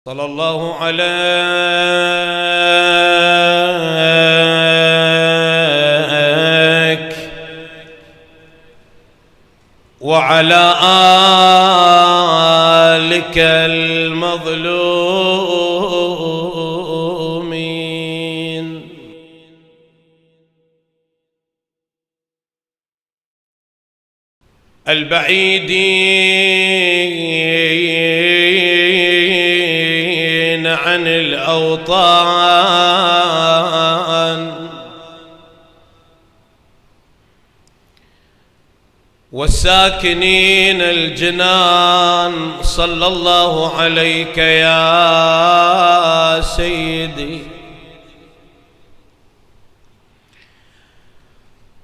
صلى الله عليك وعلى آلك المظلومين. البعيدين عن الأوطان والساكنين الجنان، صلى الله عليك يا سيدي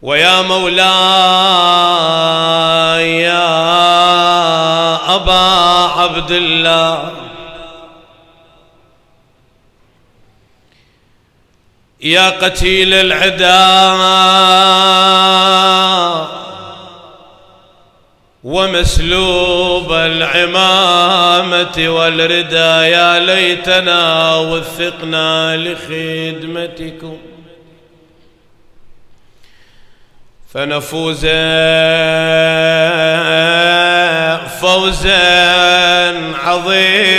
ويا مولاي يا أبا عبد الله، يا قتيل العداء ومسلوب العمامة والردى، يا ليتنا وثقنا لخدمتكم فنفوز فوزا عظيما.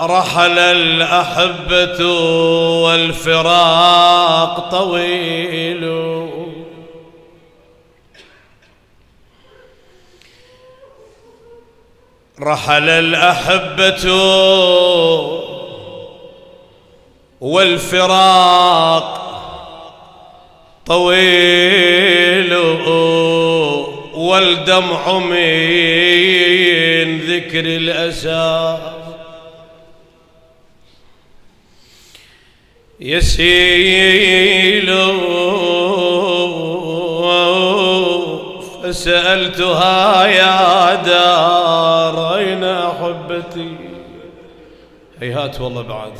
رحل الأحبة والفراق طويل، رحل الأحبة والفراق طويل، والدمع من ذكر الأسى يسيل، فسألتها يا دار أين أحبتي، هيهات والله بعد،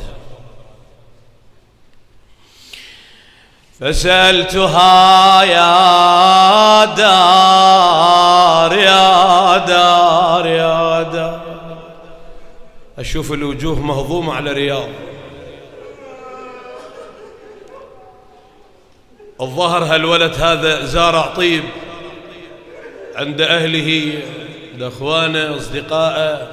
فسألتها يا دار يا دار يا دار، أشوف الوجوه مهضومة على رياض، الظهر هالولد هذا زارع طيب عند أهله عند أخوانه أصدقائه،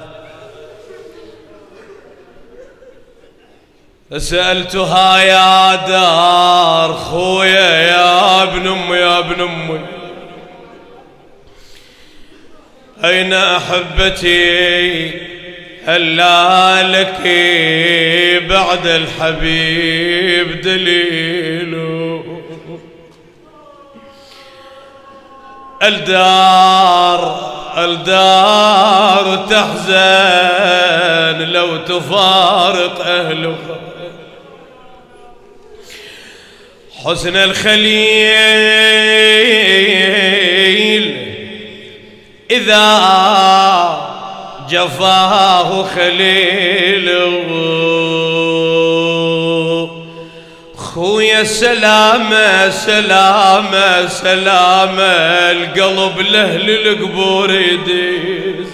فسألتها يا دار خويا يا ابن أمي يا ابن أمي أين أحبتي، هلا لك بعد الحبيب دليل، الدار تحزن لو تفارق أهله، حسن الخليل إذا جفاه خليله، خويا سلامة سلامة سلامة القلب لأهل القبور يديز،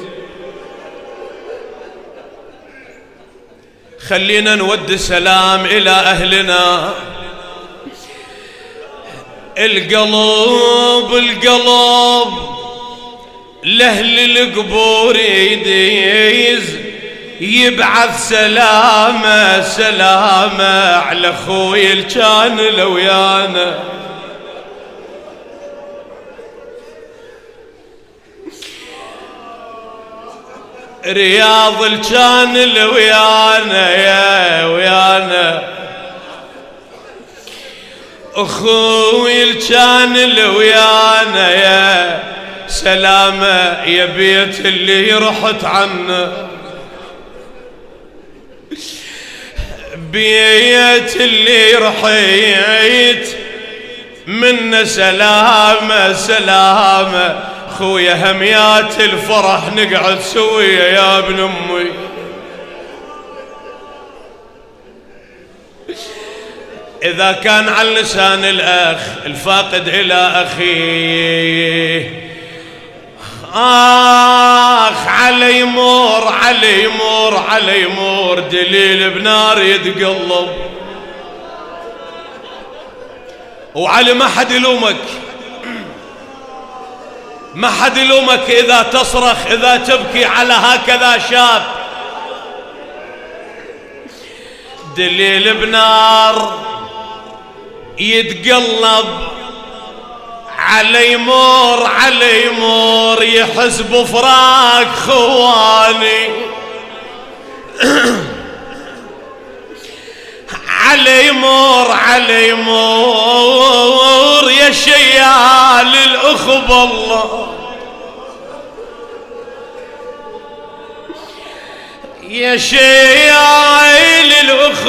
خلينا نودي سلام إلى أهلنا، القلب لأهل القبور يديز، يبعث سلامة سلامة على خوي الكان لو يانا، رياض الكان لو يانا يا ويانا، اخوي الكان لو يانا يا سلامة، يا بيت اللي رحت عنه، بيت اللي رحيت منه سلامة سلامة، خويا هميات الفرح نقعد سوية يا ابن أمي، إذا كان على لسان الأخ الفاقد إلى أخيه، علي يمور علي يمور علي يمور دليل بنار يتقلب. وعلي ما حد يلومك، ما حد يلومك إذا تصرخ، إذا تبكي على هكذا شاب. دليل بنار يتقلب، علي يمور علي يمور يحس بفراق خواني. علي يمور علي يمور يا شيال الأخ بالله، يا شيال الأخ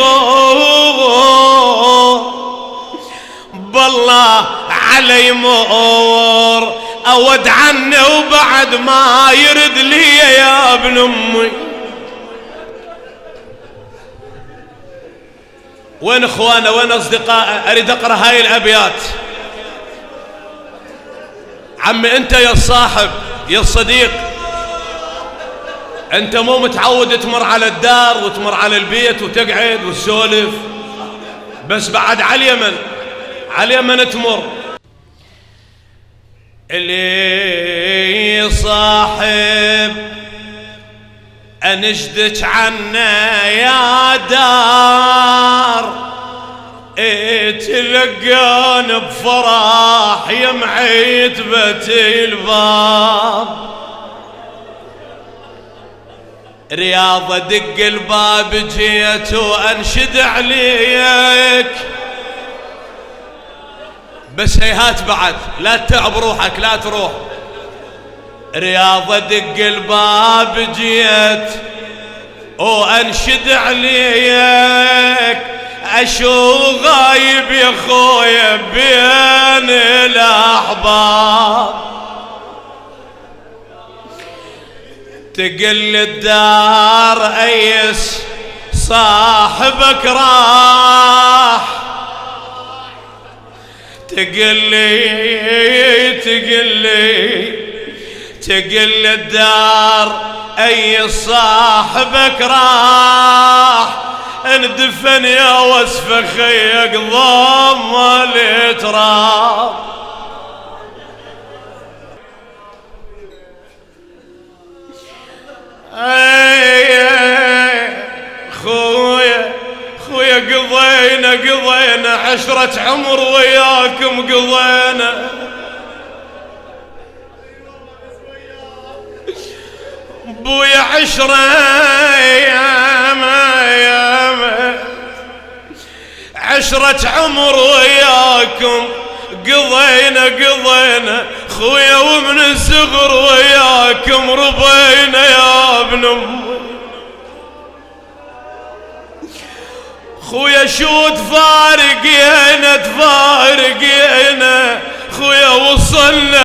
بالله. علي يمور أود عنه وبعد ما يرد لي يا ابن أمي. وين اخوانا وين اصدقاء؟ اريد اقرا هاي الابيات. عمي انت يا الصاحب يا الصديق، انت مو متعود تمر على الدار وتمر على البيت وتقعد وتسولف، بس بعد على اليمن، على اليمن تمر. اللي صاحب انشدك عنا يا دار، تلقان بفرح يا معيتبتي الباب. رياض دق الباب جيت وانشد عليك، بس هيهات بعد لا تتعب روحك لا تروح. رياض دق الباب جيت وانشد عليك، اشو غايب يا خويا بين الاحباب. تقل الدار ايس صاحبك راح، تقل الدار اي صاحبك راح. اندفن يا وصف خيك ضم التراب. خويا قضينا عشرة عمر وياكم قضينا. بويا عشرة عشرة عمر وياكم قضينا خويا، ومن الصغر وياكم ربينا يا ابن امي. خويا شو تفارقينا خويا وصلنا